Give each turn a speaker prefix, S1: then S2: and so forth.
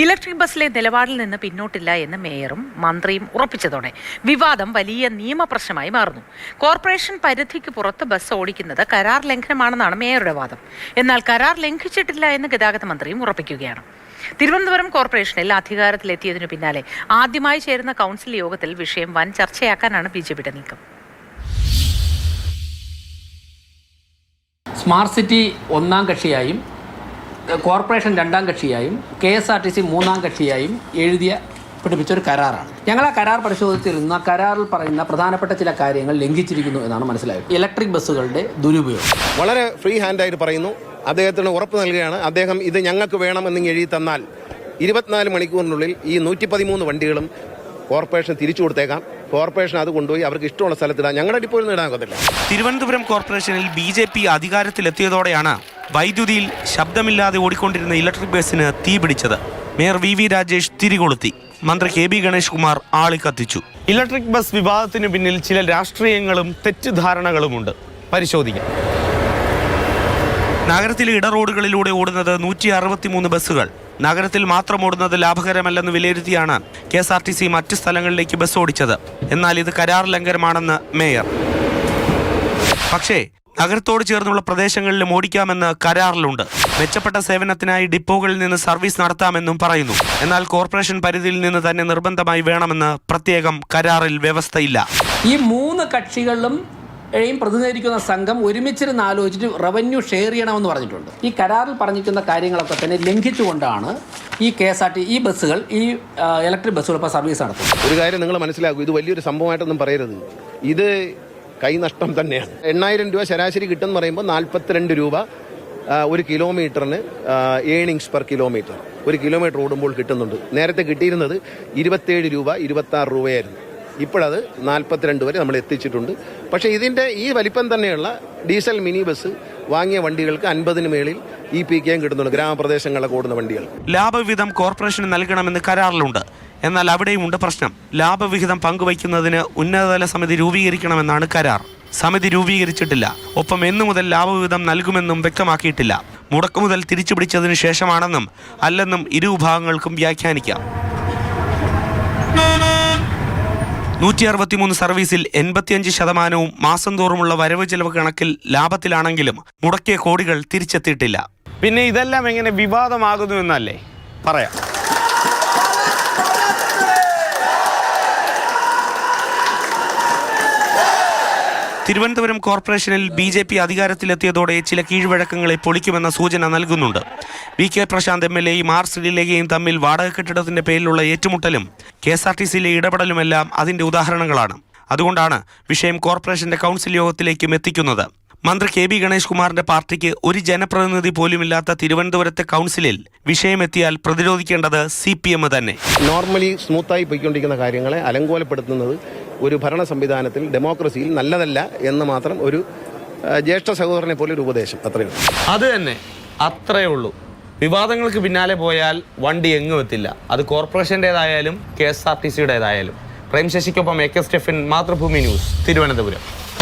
S1: Electric ബസ്സിലെ നിലപാടിൽ നിന്ന് പിന്നോട്ടില്ല എന്ന് മേയറും മന്ത്രിയും ഉറപ്പിച്ചതോടെ വിവാദം വലിയ നിയമപ്രശ്നമായി മാറുന്നു. കോർപ്പറേഷൻ പരിധിക്ക് പുറത്ത് ബസ് ഓടിക്കുന്നത് കരാർ ലംഘനമാണെന്നാണ് മേയറുടെ വാദം. എന്നാൽ കരാർ ലംഘിച്ചിട്ടില്ല എന്ന് ഗതാഗത മന്ത്രിയും ഉറപ്പിക്കുകയാണ്. തിരുവനന്തപുരം കോർപ്പറേഷനിൽ അധികാരത്തിലെത്തിയതിനു പിന്നാലെ ആദ്യമായി ചേരുന്ന കൗൺസിൽ യോഗത്തിൽ വിഷയം വൻ ചർച്ചയാക്കാനാണ് ബിജെപിയുടെ നീക്കം.
S2: സ്മാർട്ട് സിറ്റി ഒന്നാം കക്ഷിയായും കോർപ്പറേഷൻ രണ്ടാം കക്ഷിയായും KSRTC മൂന്നാം കക്ഷിയായും പിടിപ്പിച്ചൊരു കരാറാണ്. ഞങ്ങൾ ആ കരാർ പരിശോധിച്ചിരുന്ന കരാറിൽ പറയുന്ന പ്രധാനപ്പെട്ട ചില കാര്യങ്ങൾ ലംഘിച്ചിരിക്കുന്നു എന്നാണ് മനസ്സിലായത്. ഇലക്ട്രിക് ബസ്സുകളുടെ ദുരുപയോഗം
S3: വളരെ ഫ്രീ ഹാൻഡായിട്ട് പറയുന്നു. അദ്ദേഹത്തിന് ഉറപ്പ് നൽകുകയാണ്, അദ്ദേഹം ഇത് ഞങ്ങൾക്ക് വേണമെന്ന് എഴുതി തന്നാൽ 24 മണിക്കൂറിനുള്ളിൽ ഈ 113 വണ്ടികളും കോർപ്പറേഷൻ തിരിച്ചു കൊടുത്തേക്കാം. കോർപ്പറേഷൻ അത് കൊണ്ടുപോയി അവർക്ക് ഇഷ്ടമുള്ള സ്ഥലത്തിടാൻ ഞങ്ങളുടെ ഡിപ്പോയിൽ നിന്ന് ഇടാൻ.
S4: തിരുവനന്തപുരം കോർപ്പറേഷനിൽ BJP അധികാരത്തിലെത്തിയതോടെയാണ് വൈദ്യുതിയിൽ ശബ്ദമില്ലാതെ ഓടിക്കൊണ്ടിരുന്ന ഇലക്ട്രിക് ബസ്സിന് തീ പിടിച്ചത്. മേയർ VV രാജേഷ് തിരികൊളുത്തി. മന്ത്രി KB ഗണേഷ് കുമാർ ആളിക്കത്തിച്ചു. ഇലക്ട്രിക് ബസ് വിവാദത്തിന് പിന്നിൽ ചില രാഷ്ട്രീയങ്ങളും തെറ്റിദ്ധാരണകളുമുണ്ട്. പരിശോധിക്കാം. നഗരത്തിലെ ഇടറോഡുകളിലൂടെ ഓടുന്നത് 163 ബസ്സുകൾ. നഗരത്തിൽ മാത്രം ഓടുന്നത് ലാഭകരമല്ലെന്ന് വിലയിരുത്തിയാണ് KSRTC മറ്റ് സ്ഥലങ്ങളിലേക്ക് ബസ് ഓടിച്ചത്. എന്നാൽ ഇത് കരാർ ലംഘനമാണെന്ന് മേയർ. പക്ഷേ നഗരത്തോട് ചേർന്നുള്ള പ്രദേശങ്ങളിലും ഓടിക്കാമെന്ന് കരാറിലുണ്ട്. മെച്ചപ്പെട്ട സേവനത്തിനായി ഡിപ്പോകളിൽ നിന്ന് സർവീസ് നടത്താമെന്നും പറയുന്നു. എന്നാൽ കോർപ്പറേഷൻ പരിധിയിൽ നിന്ന് തന്നെ നിർബന്ധമായി വേണമെന്ന് പ്രത്യേകം കരാറിൽ വ്യവസ്ഥയില്ല.
S2: ഈ മൂന്ന് കക്ഷികളിലും പ്രതിനിധീകരിക്കുന്ന സംഘം ഒരുമിച്ചിരുന്ന് ആലോചിച്ചിട്ട് റവന്യൂ ഷെയർ ചെയ്യണമെന്ന് പറഞ്ഞിട്ടുണ്ട്. ഈ കരാറിൽ പറഞ്ഞിരിക്കുന്ന കാര്യങ്ങളൊക്കെ തന്നെ ലംഘിച്ചുകൊണ്ടാണ് ഈ KSRTC ബസ്സുകൾ ഈ ഇലക്ട്രിക് ബസ്സുകൾ ഇപ്പോൾ സർവീസ് നടത്തുന്നത്.
S3: ഒരു കാര്യം നിങ്ങൾ മനസ്സിലാക്കൂ, ഇത് വലിയൊരു സംഭവമായിട്ടൊന്നും പറയരുത്. ഇത് കൈനഷ്ടം തന്നെയാണ്. 8000 രൂപ ശരാശരി കിട്ടുമെന്ന് പറയുമ്പോൾ 42 രൂപ ഒരു കിലോമീറ്ററിന് ഏണിങ്സ് പെർ കിലോമീറ്റർ ഒരു കിലോമീറ്റർ ഓടുമ്പോൾ കിട്ടുന്നുണ്ട്. നേരത്തെ കിട്ടിയിരുന്നത് 27 രൂപ 26 രൂപയായിരുന്നു. ഇപ്പോഴത് 42 വരെ നമ്മൾ എത്തിച്ചിട്ടുണ്ട്. പക്ഷേ ഇതിൻ്റെ ഈ വലിപ്പം തന്നെയുള്ള ഡീസൽ മിനി ബസ് വാങ്ങിയ വണ്ടികൾക്ക് 50-ന് മേളിൽ EPKയും കിട്ടുന്നുണ്ട്. ഗ്രാമപ്രദേശങ്ങളിലൊക്കെ ഓടുന്ന വണ്ടികൾ
S4: ലാഭവിഹിതം കോർപ്പറേഷന് നൽകണമെന്ന് കരാറിലുണ്ട്. എന്നാൽ അവിടെയുമുണ്ട് പ്രശ്നം. ലാഭവിഹിതം പങ്കുവയ്ക്കുന്നതിന് ഉന്നതതല സമിതി രൂപീകരിക്കണമെന്നാണ് കരാർ. സമിതി രൂപീകരിച്ചിട്ടില്ല. ഒപ്പം എന്നു മുതൽ ലാഭവിഹിതം നൽകുമെന്നും വ്യക്തമാക്കിയിട്ടില്ല. മുടക്കുമുതൽ തിരിച്ചുപിടിച്ചതിന് ശേഷമാണെന്നും അല്ലെന്നും ഇരുവിഭാഗങ്ങൾക്കും വ്യാഖ്യാനിക്കാം. 163 സർവീസിൽ 85% മാസം തോറുമുള്ള വരവ് ചെലവ് കണക്കിൽ ലാഭത്തിലാണെങ്കിലും മുടക്കിയ കോടികൾ തിരിച്ചെത്തിയിട്ടില്ല. പിന്നെ ഇതെല്ലാം എങ്ങനെ വിവാദമാകുന്നു എന്നല്ലേ പറയാം. തിരുവനന്തപുരം കോർപ്പറേഷനിൽ BJP അധികാരത്തിലെത്തിയതോടെ ചില കീഴ്വഴക്കങ്ങളെ പൊളിക്കുമെന്ന സൂചന നൽകുന്നുണ്ട്. VK പ്രശാന്ത് MLA ശ്രീലേഖയും തമ്മിൽ വാടക കെട്ടിടത്തിന്റെ പേരിലുള്ള ഏറ്റുമുട്ടലും KSRTCയിലെ ഇടപെടലുമെല്ലാം അതിന്റെ ഉദാഹരണങ്ങളാണ്. അതുകൊണ്ടാണ് വിഷയം കോർപ്പറേഷന്റെ കൗൺസിൽ യോഗത്തിലേക്കും എത്തിക്കുന്നത്. മന്ത്രി KB ഗണേഷ് കുമാറിന്റെ പാർട്ടിക്ക് ഒരു ജനപ്രതിനിധി പോലുമില്ലാത്ത തിരുവനന്തപുരത്തെ കൗൺസിലിൽ വിഷയമെത്തിയാൽ പ്രതിരോധിക്കേണ്ടത് CPM തന്നെ.
S3: നോർമലി സ്മൂത്തായി പോയിക്കൊണ്ടിരിക്കുന്ന കാര്യങ്ങളെ അലങ്കോലപ്പെടുത്തുന്നത് ഒരു ഭരണ സംവിധാനത്തിൽ ഡെമോക്രസിയിൽ നല്ലതല്ല എന്ന് മാത്രം ഒരു ജ്യേഷ്ഠ സഹോദരനെ പോലെ ഒരു ഉപദേശം. അത്രയേ ഉള്ളൂ.
S4: അത് തന്നെ, അത്രയേ ഉള്ളൂ. വിവാദങ്ങൾക്ക് പിന്നാലെ പോയാൽ വണ്ടി എങ്ങും എത്തില്ല. അത് കോർപ്പറേഷൻ്റേതായാലും KSRTCയുടേതായാലും. പ്രേം ശശിക്കൊപ്പം AK സ്റ്റെഫിൻ, മാതൃഭൂമി ന്യൂസ്, തിരുവനന്തപുരം.